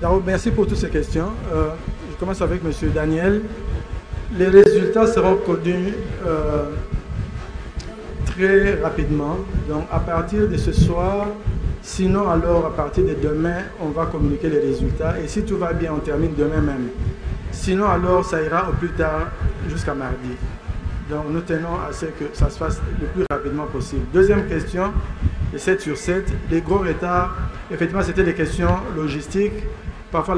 D'abord, merci pour toutes ces questions. Je commence avec M. Daniel. Les résultats seront connus très rapidement. Donc, à partir de ce soir, sinon alors à partir de demain, on va communiquer les résultats. Et si tout va bien, on termine demain même. Sinon alors, ça ira au plus tard jusqu'à mardi. Donc, nous tenons à ce que ça se fasse le plus rapidement possible. Deuxième question, les 7 sur 7. Les gros retards, effectivement, c'était des questions logistiques. Parfois,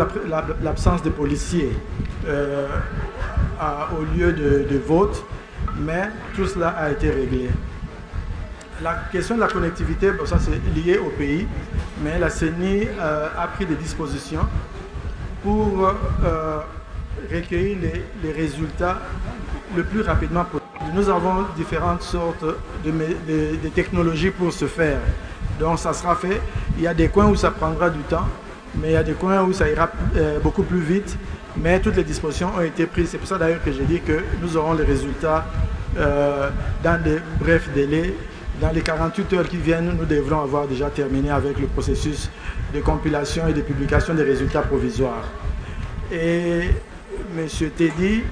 l'absence de policiers au lieu de vote. Mais tout cela a été réglé. La question de la connectivité, bon, ça c'est lié au pays. Mais la CENI a pris des dispositions pour recueillir les résultats le plus rapidement possible. Nous avons différentes sortes de technologies pour ce faire. Donc ça sera fait. Il y a des coins où ça prendra du temps, mais il y a des coins où ça ira beaucoup plus vite. Mais toutes les dispositions ont été prises. C'est pour ça d'ailleurs que j'ai dit que nous aurons les résultats dans de brefs délais. Dans les 48 heures qui viennent, nous devrons avoir déjà terminé avec le processus de compilation et de publication des résultats provisoires. Et M. Teddy,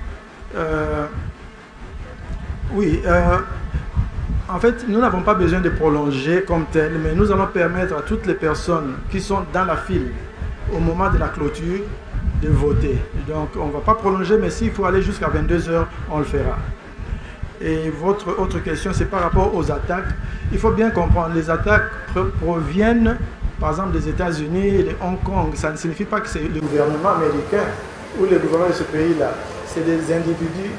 oui, en fait, nous n'avons pas besoin de prolonger comme tel, mais nous allons permettre à toutes les personnes qui sont dans la file au moment de la clôture de voter. Donc, on ne va pas prolonger, mais s'il faut aller jusqu'à 22 heures, on le fera. Et votre autre question, c'est par rapport aux attaques. Il faut bien comprendre, les attaques proviennent, par exemple, des États-Unis et de Hong Kong. Ça ne signifie pas que c'est le gouvernement américain ou le gouvernement de ce pays-là. C'est des individus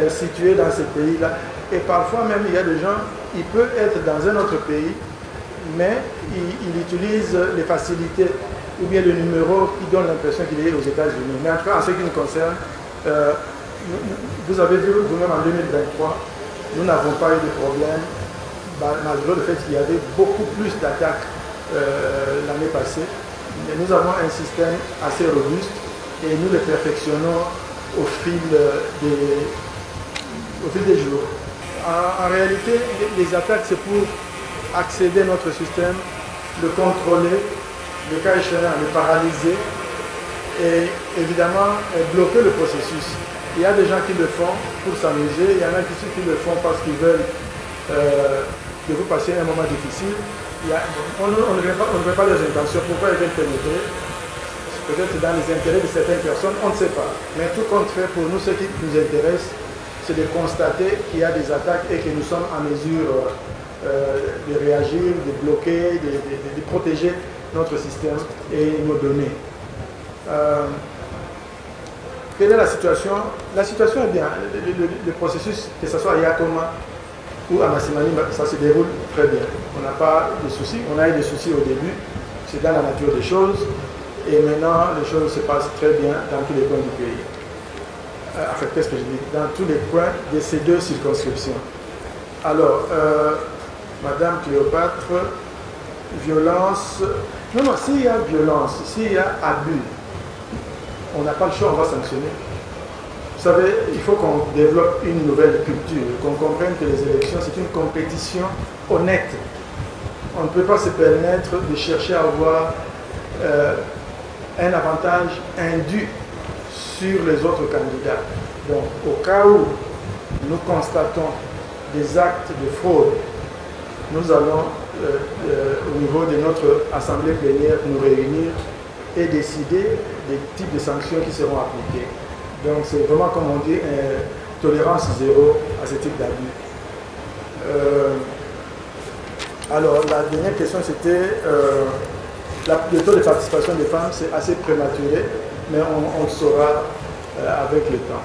situés dans ce pays-là. Et parfois même, il y a des gens, il peut être dans un autre pays, mais il utilise les facilités ou bien le numéro qui donne l'impression qu'il est aux États-Unis. Mais en tout cas, en ce qui nous concerne, vous avez vu vous-même en 2023, nous n'avons pas eu de problème, malgré le fait qu'il y avait beaucoup plus d'attaques l'année passée. Mais nous avons un système assez robuste et nous le perfectionnons au fil des jours. En réalité, les attaques, c'est pour accéder à notre système, le contrôler, le cas échéant, le paralyser et évidemment bloquer le processus. Il y a des gens qui le font pour s'amuser, il y en a qui le font parce qu'ils veulent que vous passiez un moment difficile. On ne veut pas leurs intentions. Pourquoi ils veulent pénétrer? Peut-être dans les intérêts de certaines personnes, on ne sait pas. Mais tout compte fait, pour nous, ce qui nous intéresse, c'est de constater qu'il y a des attaques et que nous sommes en mesure de réagir, de bloquer, de protéger notre système et nos données. Quelle est la situation? La situation est bien. Le processus, que ce soit à Yakoma ou à Massimani, ça se déroule très bien. On n'a pas de soucis. On a eu des soucis au début. C'est dans la nature des choses. Et maintenant, les choses se passent très bien dans tous les coins du pays. Enfin, qu'est-ce que je dis? Dans tous les coins de ces deux circonscriptions. Alors, Madame Cléopâtre, violence. Non, s'il y a violence, s'il y a abus, on n'a pas le choix, on va sanctionner. Vous savez, il faut qu'on développe une nouvelle culture, qu'on comprenne que les élections, c'est une compétition honnête. On ne peut pas se permettre de chercher à avoir un avantage indu sur les autres candidats. Donc, au cas où nous constatons des actes de fraude, nous allons, au niveau de notre assemblée plénière, nous réunir et décider des types de sanctions qui seront appliquées. Donc c'est vraiment, comme on dit, tolérance zéro à ce type d'abus. Alors la dernière question c'était le taux de participation des femmes, c'est assez prématuré, mais on le saura avec le temps.